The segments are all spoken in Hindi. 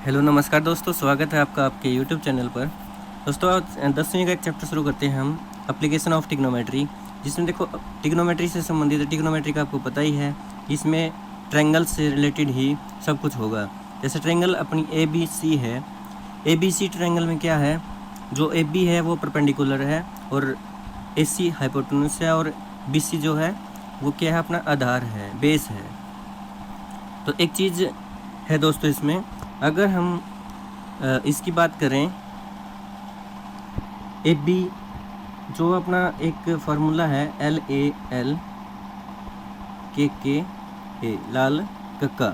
हेलो नमस्कार दोस्तों, स्वागत है आपका आपके यूट्यूब चैनल पर। दोस्तों आज 10वीं का एक चैप्टर शुरू करते हैं हम, एप्लीकेशन ऑफ टिग्नोमेट्री, जिसमें देखो टिग्नोमेट्री से संबंधित है। टिग्नोमेट्री का आपको पता ही है, इसमें ट्रायंगल से रिलेटेड ही सब कुछ होगा। जैसे ट्रायंगल अपनी ए बी सी है, ए बी सी ट्रायंगल में क्या है, जो ए बी है वो परपेंडिकुलर है और ए सी हाइपोटेन्यूज है और बी सी जो है वो क्या है, अपना आधार है, बेस है। तो एक चीज़ है दोस्तों इसमें, अगर हम इसकी बात करें, ए बी जो अपना एक फार्मूला है L A L K A, लाल कक्का।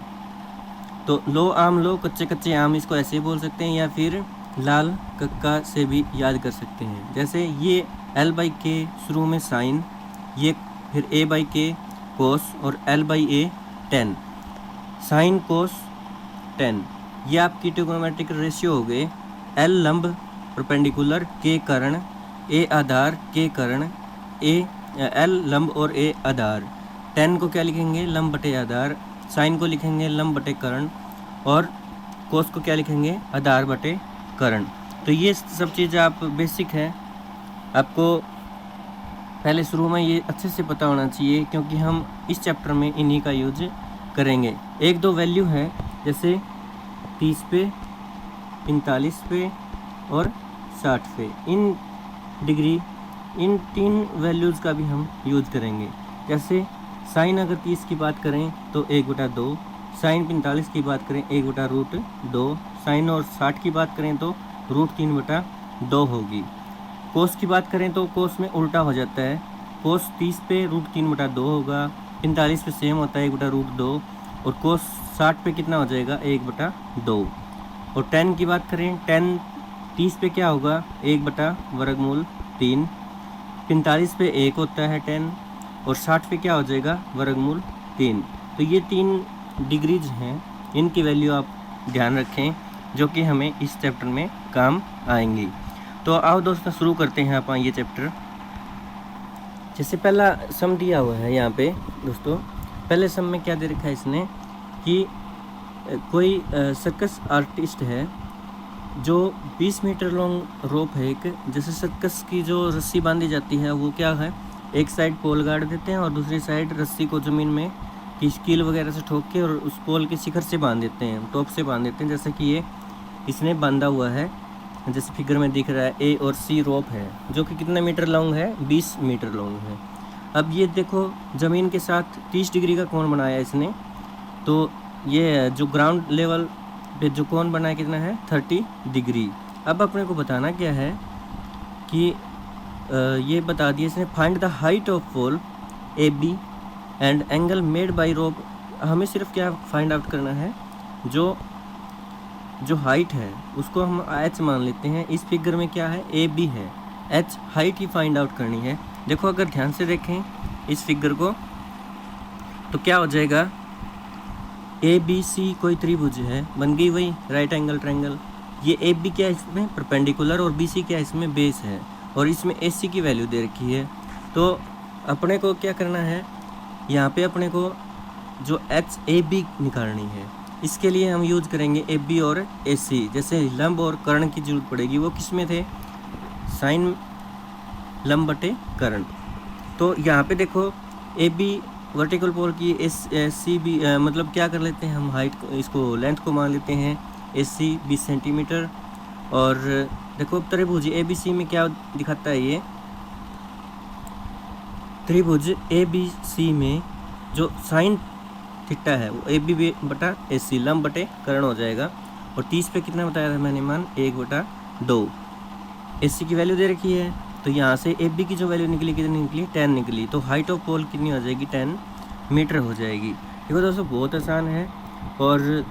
तो लो आम लो कच्चे कच्चे आम, इसको ऐसे बोल सकते हैं, या फिर लाल कक्का से भी याद कर सकते हैं। जैसे ये L/K शुरू में साइन, ये फिर A/K कोस और L/A ten, sine cos ten, ये आपकी ट्रिग्नोमेट्रिक रेशियो हो गए। L लंब परपेंडिकुलर, K कर्ण, A आधार, K कर्ण, L लंब और A आधार। टेन को क्या लिखेंगे, लंब बटे आधार, साइन को लिखेंगे लंब बटे कर्ण और कोस को क्या लिखेंगे, आधार बटे कर्ण। तो ये सब चीज़ आप बेसिक है, आपको पहले शुरू में ये अच्छे से पता होना चाहिए, क्योंकि हम इस चैप्टर में इन्हीं का यूज करेंगे। एक दो वैल्यू है, जैसे 30 पे, 45 पे और 60 पे, इन डिग्री, इन तीन वैल्यूज़ का भी हम यूज करेंगे। जैसे साइन अगर 30 की बात करें तो 1/2, साइन 45 की बात करें 1/√2, साइन और 60 की बात करें तो √3/2 होगी। कोस की बात करें तो कोस में उल्टा हो जाता है, कोस 30 पे √3/2 होगा, 45 पे सेम होता है 1/√2 और कोस 60 पे कितना हो जाएगा, 1/2। और टेन की बात करें, टेन 30 पे क्या होगा, 1/√3, 45 पे 1 होता है टेन और 60 पे क्या हो जाएगा, √3। तो ये तीन डिग्रीज हैं, इनकी वैल्यू आप ध्यान रखें, जो कि हमें इस चैप्टर में काम आएंगी। तो आओ दोस्तों शुरू करते हैं अपन ये चैप्टर। जैसे पहला सम दिया हुआ है यहाँ पे दोस्तों, पहले सम में क्या दे रखा है इसने कि कोई सर्कस आर्टिस्ट है जो 20 मीटर लॉन्ग रोप है एक, जैसे सर्कस की जो रस्सी बांधी जाती है वो क्या है, एक साइड पोल गाड़ देते हैं और दूसरी साइड रस्सी को ज़मीन में की कील वगैरह से ठोक के और उस पोल के शिखर से बांध देते हैं, टॉप से बांध देते हैं। जैसे कि ये इसने बांधा हुआ है, जैसे फिगर में दिख रहा है, A और C रोप है जो कि कितना मीटर लॉन्ग है, 20 मीटर लॉन्ग है। अब ये देखो ज़मीन के साथ 30 डिग्री का कोण बनाया इसने, तो ये जो ग्राउंड लेवल पे जो कोण बनाया कितना है, 30 डिग्री। अब अपने को बताना क्या है कि ये बता दिया इसने, find the height of pole AB and angle made by rope. हमें सिर्फ क्या फाइंड आउट करना है, जो हाइट है उसको हम h मान लेते हैं। इस फिगर में क्या है, AB है, h हाइट ही फाइंड आउट करनी है। देखो अगर ध्यान से देखें इस फिगर को तो क्या हो जाएगा, ABC कोई त्रिभुज है, बन गई वही राइट एंगल ट्रायंगल। ये AB क्या है इसमें, परपेंडिकुलर, और BC क्या है इसमें, बेस है, और इसमें AC की वैल्यू दे रखी है। तो अपने को क्या करना है, यहाँ पे अपने को जो HAB निकालनी है, इसके लिए हम यूज करेंगे AB और AC। जैसे लंब और कर्ण की जरूरत पड़ेगी, वो किस में थे, साइन लंब बटे कर्ण। तो यहाँ पे देखो AB वर्टिकल पोल की, CB मतलब क्या कर लेते हैं हम, हाइट को, इसको लेंथ को मान लेते हैं AC 20 सेंटीमीटर। और देखो त्रिभुज ABC में क्या दिखाता है, ये त्रिभुज ABC में जो साइन थीटा है वो AB/AC लंब बटे कर्ण हो जाएगा। और 30 पे कितना बताया था मैंने मान, 1/2। AC की वैल्यू दे रखी है, तो यहाँ से AB की जो वैल्यू निकली कितनी निकली, 10 निकली। तो हाइट ऑफ पोल कितनी हो जाएगी, 10 मीटर हो जाएगी। देखो दोस्तों बहुत आसान है, और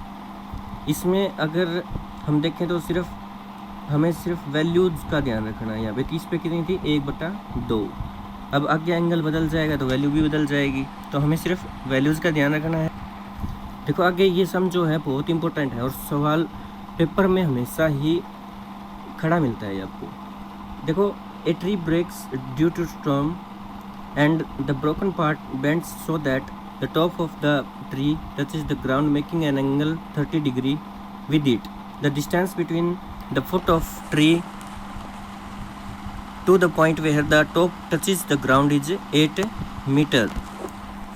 इसमें अगर हम देखें तो हमें सिर्फ वैल्यूज़ का ध्यान रखना है। यहाँ पे 30 पे कितनी थी, 1/2। अब आगे एंगल बदल जाएगा तो वैल्यू भी बदल जाएगी, तो हमें सिर्फ वैल्यूज़ का ध्यान रखना है। देखो आगे ये सम जो है बहुत इंपॉर्टेंट है, और सवाल पेपर में हमेशा ही खड़ा मिलता है आपको। देखो, a tree breaks due to storm and the broken part bends so that the top of the tree touches the ground, making an angle 30 degree with it. The distance between the foot of tree to the point where the top touches the ground is 8 metre.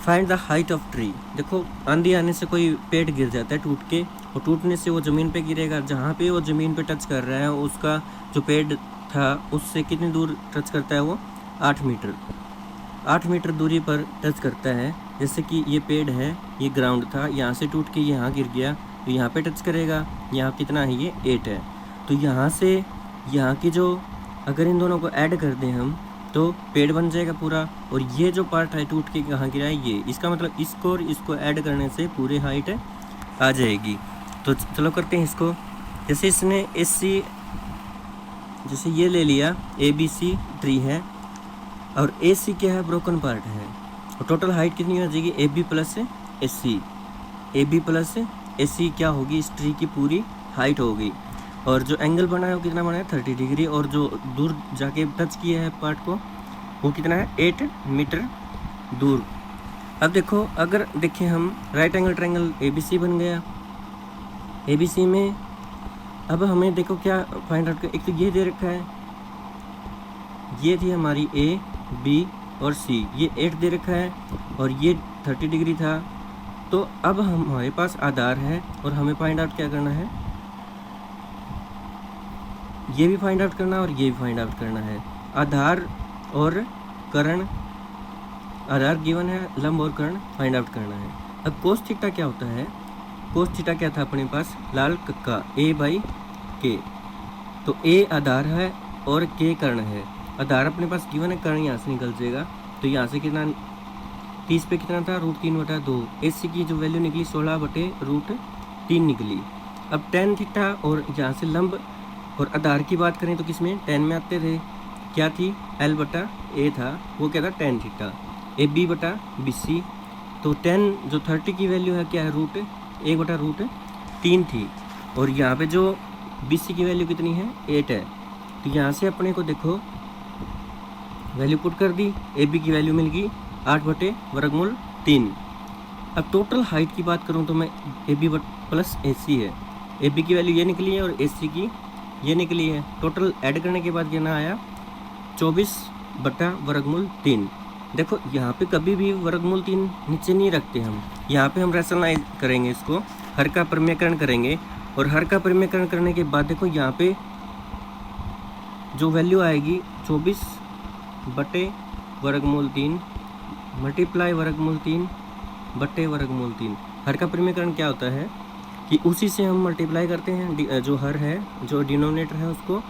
Find the height of tree. देखो आंधी आने से कोई पेड़ गिर जाता है टूट के, और टूटने से वो ज़मीन पे गिरेगा, जहाँ पे वो ज़मीन पे टच कर रहा है उसका जो पेड़ था उससे कितनी दूर टच करता है वो 8 मीटर। 8 मीटर दूरी पर टच करता है। जैसे कि ये पेड़ है, ये ग्राउंड था, यहाँ से टूट के यहाँ गिर गया तो यहाँ पे टच करेगा, यहाँ कितना है ये 8 है। तो यहाँ से यहाँ की जो अगर इन दोनों को ऐड कर दें हम तो पेड़ बन जाएगा पूरा, और ये जो पार्ट है टूट के कहाँ गिरा है ये, इसका मतलब इसको और इसको ऐड करने से पूरी हाइट आ जाएगी। तो चलो करते हैं इसको। जैसे इसने AC जैसे ये ले लिया, ABC ट्री है और AC क्या है, ब्रोकन पार्ट है, और टोटल हाइट कितनी हो जाएगी AB plus AC। AB plus AC क्या होगी, इस ट्री की पूरी हाइट होगी। और जो एंगल बना है वो कितना बना है 30 डिग्री, और जो दूर जाके टच किया है पार्ट को वो कितना है 8 मीटर दूर। अब देखो अगर देखें हम राइट एंगल ट्रायंगल ABC बन गया। ABC में अब हमें देखो क्या फाइंड आउट कर, एक तो ये दे रखा है, ये थी हमारी A B और C, ये 8 दे रखा है और ये 30 डिग्री था। तो अब हमारे पास आधार है और हमें फाइंड आउट क्या करना है, ये भी फाइंड आउट करना है और ये भी फाइंड आउट करना है। आधार और कर्ण, आधार गिवन है, लंब और कर्ण फाइंड आउट करना है। अब कोस थीटा क्या होता है, कोस थीटा क्या था अपने पास, लाल कक्का A/K। तो A आधार है और K कर्ण है। आधार अपने पास गिवन है, कर्ण यहाँ से निकल जाएगा, तो यहाँ से कितना 30 पे कितना था √3/2। AC की जो वैल्यू निकली 16/√3 निकली। अब tan थीटा और यहाँ से लंब और आधार की बात करें तो किसमें tan में आते थे, क्या थी L/A था, वो क्या था tan थीटा, AB/BC। तो tan जो 30 की वैल्यू है क्या है √1/√3 थी, और यहाँ पे जो BC की वैल्यू कितनी है 8 है। तो यहाँ से अपने को देखो वैल्यू पुट कर दी, AB की वैल्यू मिल गई 8/√3। अब टोटल हाइट की बात करूँ तो मैं AB प्लस AC है, AB की वैल्यू ये निकली है और AC की ये निकली है। टोटल ऐड करने के बाद कितना आया 24/√3। देखो यहाँ पे कभी भी √3 नीचे नहीं रखते हम, यहाँ पे हम रैशनलाइज करेंगे, इसको हर का परिमेयकरण करेंगे, और हर का परिमेयकरण करने के बाद देखो यहाँ पे जो वैल्यू आएगी 24/√3 मल्टीप्लाई √3/√3। हर का परिमेयकरण क्या होता है कि उसी से हम मल्टीप्लाई करते हैं, जो हर है जो डिनोमिनेटर है उसको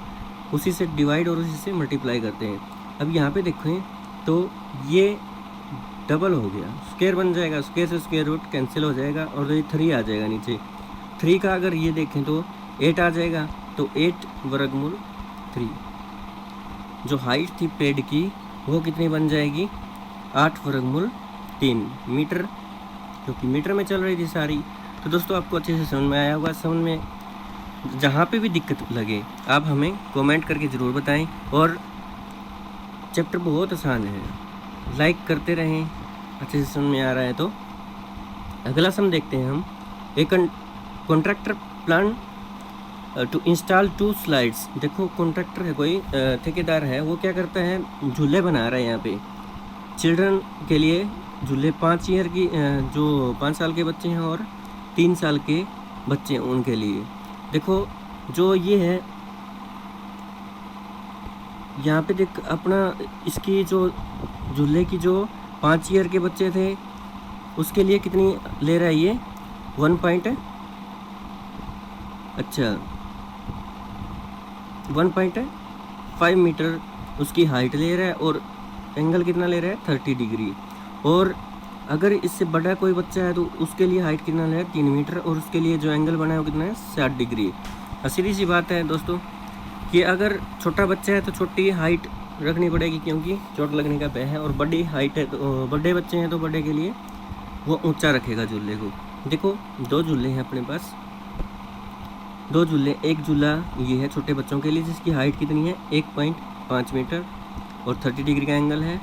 उसी से डिवाइड और उसी से मल्टीप्लाई करते हैं। अब यहाँ पे देखें तो ये डबल हो गया, स्क्वायर बन जाएगा, स्क्वायर से स्क्वायर रूट कैंसिल हो जाएगा और ये 3 आ जाएगा नीचे। 3 का अगर ये देखें तो 8 आ जाएगा, तो 8/√3। जो हाइट थी पेड़ की वो कितनी बन जाएगी 8/√3 मीटर, क्योंकि मीटर में चल रही थी सारी। तो दोस्तों आपको अच्छे से समझ में आया होगा। समझ में जहाँ पे भी दिक्कत लगे आप हमें कमेंट करके ज़रूर बताएं, और चैप्टर बहुत आसान है, लाइक करते रहें, अच्छे से समझ में आ रहा है तो। अगला सम देखते हैं हम। एक contractor plan to install 2 slides. देखो कॉन्ट्रैक्टर है कोई, ठेकेदार है, वो क्या करता है झूले बना रहा है यहाँ पे चिल्ड्रन के लिए झूले। 5 ईयर की जो 5 साल के बच्चे हैं और 3 साल के बच्चे हैं उनके लिए। देखो जो ये है यहाँ पे देख अपना इसकी जो झूले की जो 5 ईयर के बच्चे थे उसके लिए कितनी ले रहा है ये 1.5 मीटर उसकी हाइट ले रहा है, और एंगल कितना ले रहा है 30 डिग्री। और अगर इससे बड़ा कोई बच्चा है तो उसके लिए हाइट कितना ले रहा है 3 मीटर, और उसके लिए जो एंगल बना है वो कितना है 60 डिग्री। सीधी सी बात है दोस्तों कि अगर छोटा बच्चा है तो छोटी हाइट रखनी पड़ेगी क्योंकि चोट लगने का भय है, और बड़ी हाइट है तो बड़े बच्चे हैं तो बड़े के लिए वो ऊंचा रखेगा झूले को। देखो 2 झूले हैं अपने पास, 2 झूले। एक झूला ये है छोटे बच्चों के लिए जिसकी हाइट कितनी है 1.5 मीटर और 30 डिग्री का एंगल है,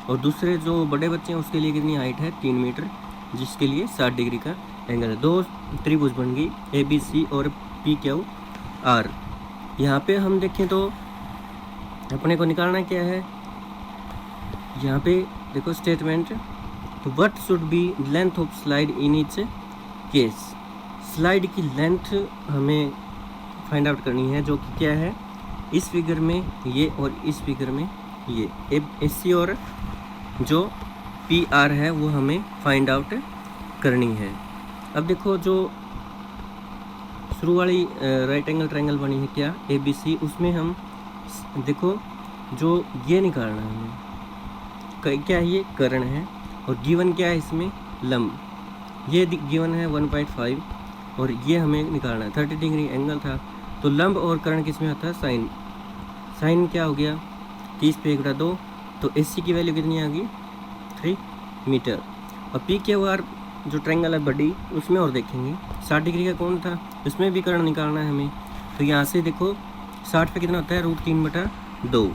और दूसरे जो बड़े बच्चे हैं उसके लिए कितनी हाइट है 3 मीटर जिसके लिए 60 डिग्री का एंगल है। 2 त्रिभुज बन गई ABC और PQ आर। यहाँ पे हम देखें तो अपने को निकालना क्या है, यहाँ पे देखो स्टेटमेंट, तो what should be length of slide in each case. Slide की लेंथ हमें फाइंड आउट करनी है, जो कि क्या है इस फिगर में ये और इस फिगर में ये, AC और जो PR है वो हमें फाइंड आउट करनी है। अब देखो जो शुरू वाली राइट एंगल ट्रायंगल बनी है क्या ABC, उसमें हम देखो जो ये निकालना है हमें, क्या है ये कर्ण है, और गिवन क्या है इसमें लंब, ये गिवन है 1.5 और ये हमें निकालना है 30 डिग्री एंगल था। तो लंब और कर्ण किस में आता है साइन, साइन क्या हो गया 30 पे 1/2, तो AC की वैल्यू कितनी आ गई 3 मीटर। और PQR जो ट्रायंगल है बड़ी उसमें और देखेंगे 60 डिग्री का कौन था, उसमें भी कर्ण निकालना है हमें। तो यहाँ से देखो 60 पे कितना होता है √3/2,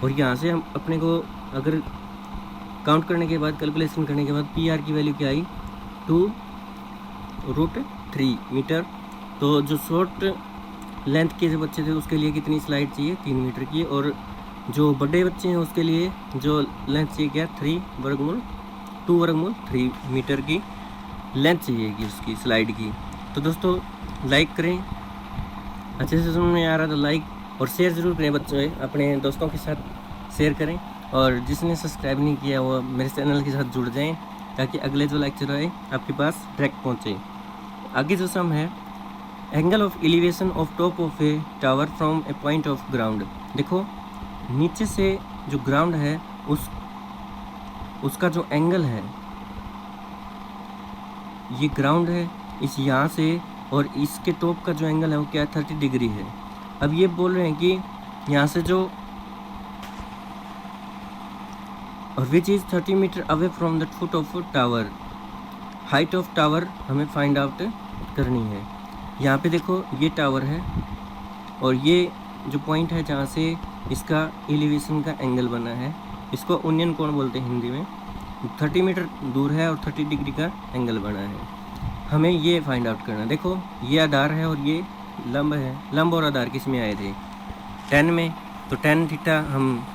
और यहाँ से हम अपने को अगर काउंट करने के बाद कैलकुलेशन करने के बाद PR की वैल्यू क्या आई 2√3 मीटर। तो जो शॉर्ट लेंथ के जो बच्चे थे उसके लिए कितनी स्लाइड चाहिए 3 मीटर की, और जो बड़े बच्चे हैं उसके लिए जो लेंथ चाहिए क्या 2√3 मीटर की लेंथ चाहिएगी उसकी स्लाइड की। तो दोस्तों लाइक करें, अच्छे से समझ में आ रहा तो लाइक और शेयर ज़रूर करें, बच्चों अपने दोस्तों के साथ शेयर करें, और जिसने सब्सक्राइब नहीं किया वो मेरे चैनल के साथ जुड़ जाएं ताकि अगले जो लेक्चर आए आपके पास डायरेक्ट पहुँचे। आगे जो सम है angle of elevation of top of A tower from A point of ground. देखो नीचे से जो ग्राउंड है उसका जो एंगल है, ये ग्राउंड है इस यहाँ से, और इसके टॉप का जो एंगल है वो क्या है 30 डिग्री है। अब ये बोल रहे हैं कि यहाँ से जो और which is 30 metre away from the foot of tower, height of tower हमें फाइंड आउट करनी है। यहाँ पे देखो ये टावर है और ये जो पॉइंट है जहाँ से इसका एलिवेशन का एंगल बना है, इसको ओनियन कोण बोलते हैं हिंदी में। 30 मीटर दूर है और 30 डिग्री का एंगल बना है, हमें ये फाइंड आउट करना है। देखो ये आधार है और ये लंब है, लंब और आधार किस में आए थे 10 में, तो 10 थीटा हम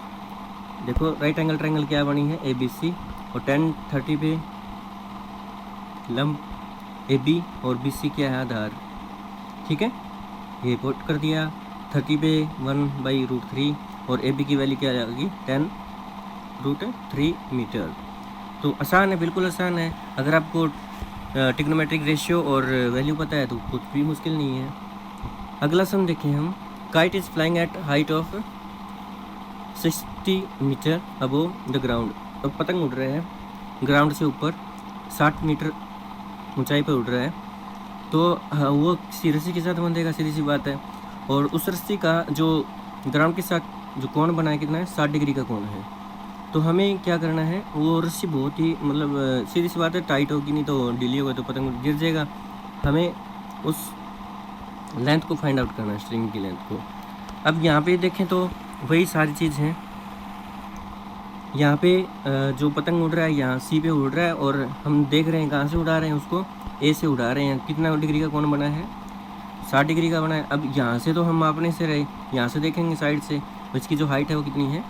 देखो राइट एंगल ट्रायंगल क्या बनी है ABC, और 10 30 पे लंब AB और BC क्या है आधार, ठीक है ये पुट कर दिया 30 पे 1/√3 और AB की वैल्यू क्या आ जाएगी 10√3 मीटर। तो आसान है, बिल्कुल आसान है, अगर आपको ट्रिग्नोमेट्रिक रेशियो और वैल्यू पता है तो कुछ भी मुश्किल नहीं है। अगला सम देखें हम, kite is flying at height of 60 metre above the ground. तो पतंग उड़ रहे हैं ग्राउंड से ऊपर 60 मीटर ऊंचाई पर उड़ रहा है, तो वो किसी रस्सी के साथ बंधेगा, सीधी सी बात है, और उस रस्सी का जो ग्राउंड के साथ जो कोण बना है कितना है 60 डिग्री का कोण है। तो हमें क्या करना है, वो रस्सी बहुत ही मतलब सीधी सी बात है टाइट होगी, नहीं तो ढीली होगा तो पतंग गिर जाएगा। हमें उस लेंथ को फाइंड आउट करना है, स्ट्रिंग की लेंथ को। अब यहाँ पे देखें तो वही सारी चीज़ हैं, यहाँ पे जो पतंग उड़ रहा है यहाँ C पे उड़ रहा है, और हम देख रहे हैं कहाँ से उड़ा रहे हैं उसको A से उड़ा रहे हैं। कितना डिग्री का कोण बना है 60 डिग्री का बना है। अब यहाँ से तो हम मापने से रहे, यहाँ से देखेंगे साइड से इसकी जो हाइट है वो कितनी है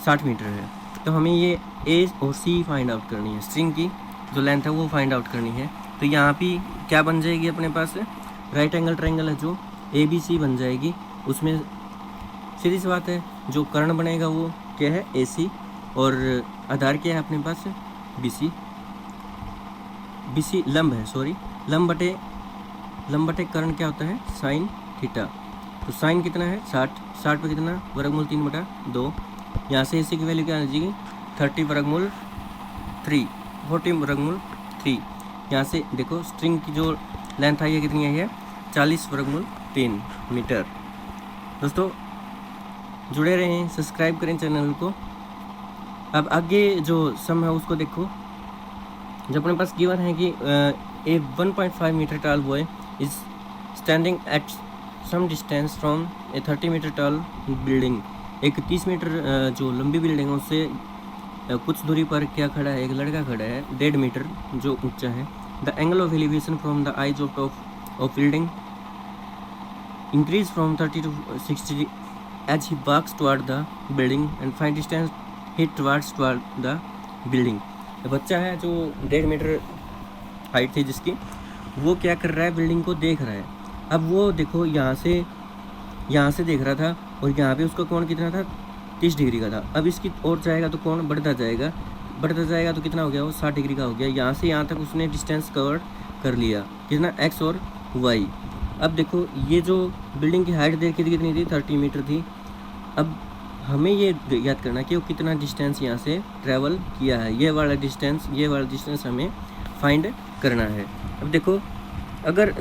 60 मीटर है। तो हमें ये A और C फाइंड आउट करनी है, स्ट्रिंग की जो लेंथ है वो फाइंड आउट करनी है। तो यहाँ पे क्या बन जाएगी अपने पास राइट एंगल ट्रायंगल है जो ABC बन जाएगी, उसमें सीधी सी बात है जो कर्ण बनेगा वो क्या है AC, और आधार क्या है अपने पास BC लंब है, सॉरी लंब बटे कर्ण क्या होता है साइन थीटा। तो साइन कितना है 60 पे कितना √3/2, यहाँ से AC की वैल्यू क्या आ जाएगी 30√3 40√3। यहाँ से देखो स्ट्रिंग की जो लेंथ आई है कितनी आई है 40√3 मीटर। दोस्तों जुड़े रहें, सब्सक्राइब करें चैनल को। अब आगे जो सम है उसको देखो, जो अपने पास गिवन है कि a 1.5 metre tall boy is standing at some distance from a 30 metre tall building. एक 30 मीटर जो लंबी बिल्डिंग है उससे कुछ दूरी पर क्या खड़ा है, एक लड़का खड़ा है 1.5 मीटर जो ऊंचा है। The angle of elevation from the eyes of top of building increase from 30 to 60 as he walks toward the building and find distance he toward the building। बच्चा है जो 1.5 मीटर हाइट थी जिसकी, वो क्या कर रहा है, बिल्डिंग को देख रहा है। अब वो देखो यहाँ से देख रहा था और यहाँ पे उसका कोण कितना था, 30 डिग्री का था। अब इसकी ओर जाएगा तो कोण बढ़ता जाएगा तो कितना हो गया, वो 60 डिग्री का हो गया। यहाँ से यहाँ तक उसने डिस्टेंस कवर कर लिया, कितना, x और y। अब देखो ये जो बिल्डिंग की हाइट देखी थी कितनी थी, 30 मीटर थी। अब हमें ये याद करना कि वो कितना डिस्टेंस यहाँ से ट्रैवल किया है, ये वाला डिस्टेंस हमें फाइंड करना है। अब देखो अगर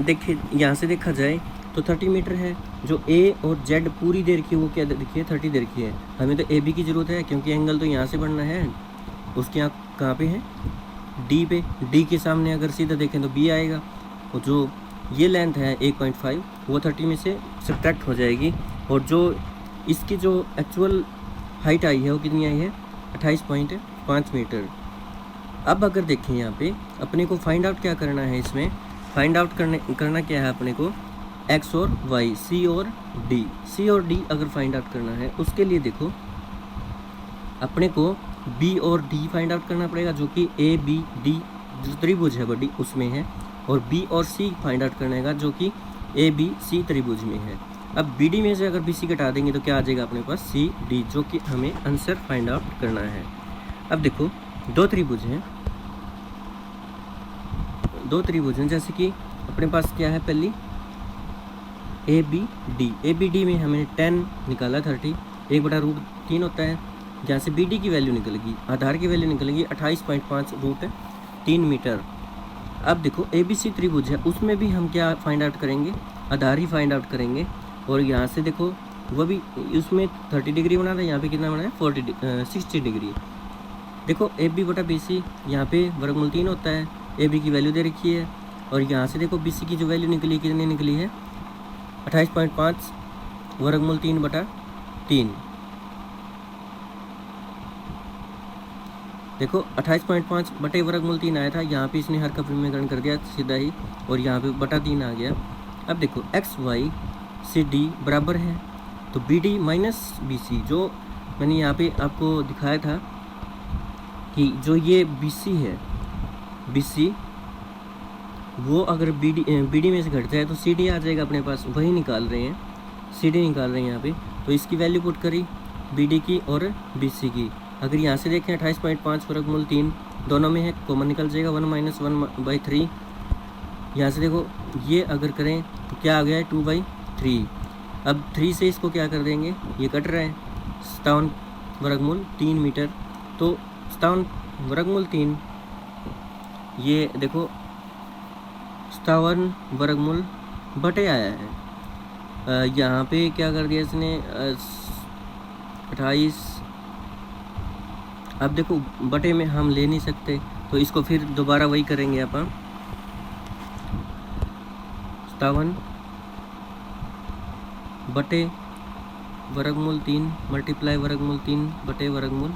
यहाँ से देखा जाए तो 30 मीटर है, जो a और z पूरी दे रखी है वो क्या देखिए 30 दे रखी है। हमें तो AB की ज़रूरत है क्योंकि एंगल तो यहाँ से बनना है, उसके यहाँ कहाँ पे है, D पे। D के सामने अगर सीधा देखें तो B आएगा, और जो ये लेंथ है 1.5 वो 30 में से सब्ट्रैक्ट हो जाएगी, और जो इसकी जो एक्चुअल हाइट आई है वो कितनी आई है, 28.5 मीटर। अब अगर देखें यहाँ पे अपने को फाइंड आउट क्या करना है, इसमें फाइंड आउट करना क्या है अपने को, x और y, c और d अगर फाइंड आउट करना है, उसके लिए देखो अपने को b और d फाइंड आउट करना पड़ेगा, जो कि a b d जो त्रिभुज है बड़ी उसमें है, और b और c फाइंड आउट करना है जो कि a b c त्रिभुज में है। अब bd में से अगर bc घटा देंगे तो क्या आ जाएगा अपने पास, c d, जो कि हमें आंसर फाइंड आउट करना है। अब देखो दो त्रिभुज हैं, जैसे कि अपने पास क्या है, पहली ABD में हमें 10 निकाला, 30 1/√3 होता है, जहाँ से BD की वैल्यू निकलेगी, आधार की वैल्यू निकलेगी 28.5√3 मीटर। अब देखो ABC त्रिभुज है, उसमें भी हम क्या फाइंड आउट करेंगे, आधार ही फाइंड आउट करेंगे। और यहाँ से देखो वो भी उसमें 30 डिग्री बना था, यहाँ पे कितना बना है 60 डिग्री। देखो AB/BC यहाँ पे वर्गमूल 3 होता है, AB की वैल्यू दे रखी है, और यहाँ से देखो BC की जो वैल्यू निकली कितनी निकली है, 28.5 वर्गमूल 3/3। देखो 28.5 बटे वर्गमूल 3 आया था, यहाँ पे इसने हर का परिमेयकरण कर दिया सीधा ही, और यहाँ पे बटा 3 आ गया। अब देखो x y से d बराबर है, तो BD माइनस BC, जो मैंने यहाँ पे आपको दिखाया था कि जो ये BC है, BC वो अगर BD में से घट जाए तो CD आ जाएगा अपने पास, वही निकाल रहे हैं, CD निकाल रहे हैं यहाँ पे। तो इसकी वैल्यू पुट करी BD की और BC की। अगर यहाँ से देखें 28.5 वर्गमूल 3 दोनों में है, कॉमन निकल जाएगा, 1 - 1/3। यहाँ से देखो ये अगर करें तो क्या आ गया है, 2/3। अब 3 से इसको क्या कर देंगे, ये कट रहा है, 57 वर्गमूल 3 मीटर। तो 57 वर्गमूल 3, ये देखो 57 वर्गमूल बटे आया है, यहाँ पे क्या कर दिया इसने 28। अब देखो बटे में हम ले नहीं सकते, तो इसको फिर दोबारा वही करेंगे अपन, 57 बटे वर्गमूल 3 मल्टीप्लाई वर्गमूल 3 बटे वर्गमूल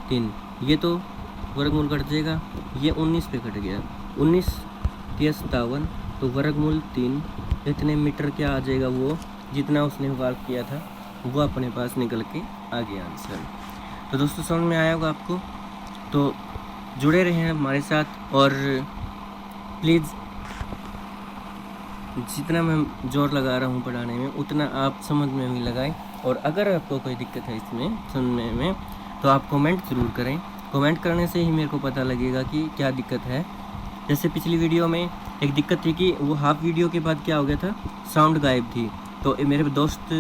3। ये तो वर्गमूल कट जाएगा, ये 19 पे कट गया, 19 × 57, तो वर्गमूल 3 इतने मीटर क्या आ जाएगा, वो जितना उसने वाल्व किया था वो अपने पास निकल के आ गया आंसर। तो दोस्तों समझ में आया होगा आपको, तो जुड़े रहें हमारे साथ, और प्लीज़ जितना मैं जोर लगा रहा हूँ पढ़ाने में उतना आप समझ में भी लगाएं। और अगर आपको कोई दिक्कत है इसमें सुनने में तो आप कमेंट ज़रूर करें, कमेंट करने से ही मेरे को पता लगेगा कि क्या दिक्कत है। जैसे पिछली वीडियो में एक दिक्कत थी कि वो हाफ वीडियो के बाद क्या हो गया था, साउंड गायब थी। तो मेरे दोस्त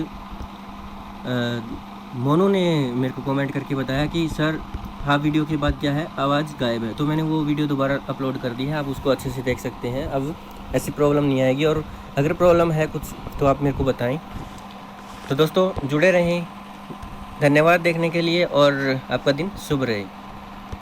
मोनू ने मेरे को कमेंट करके बताया कि सर हाफ वीडियो के बाद क्या है, आवाज़ गायब है। तो मैंने वो वीडियो दोबारा अपलोड कर दी है, आप उसको अच्छे से देख सकते हैं, अब ऐसी प्रॉब्लम नहीं आएगी। और अगर प्रॉब्लम है कुछ तो आप मेरे को बताएं। तो दोस्तों जुड़े रहें, धन्यवाद देखने के लिए, और आपका दिन शुभ रहे।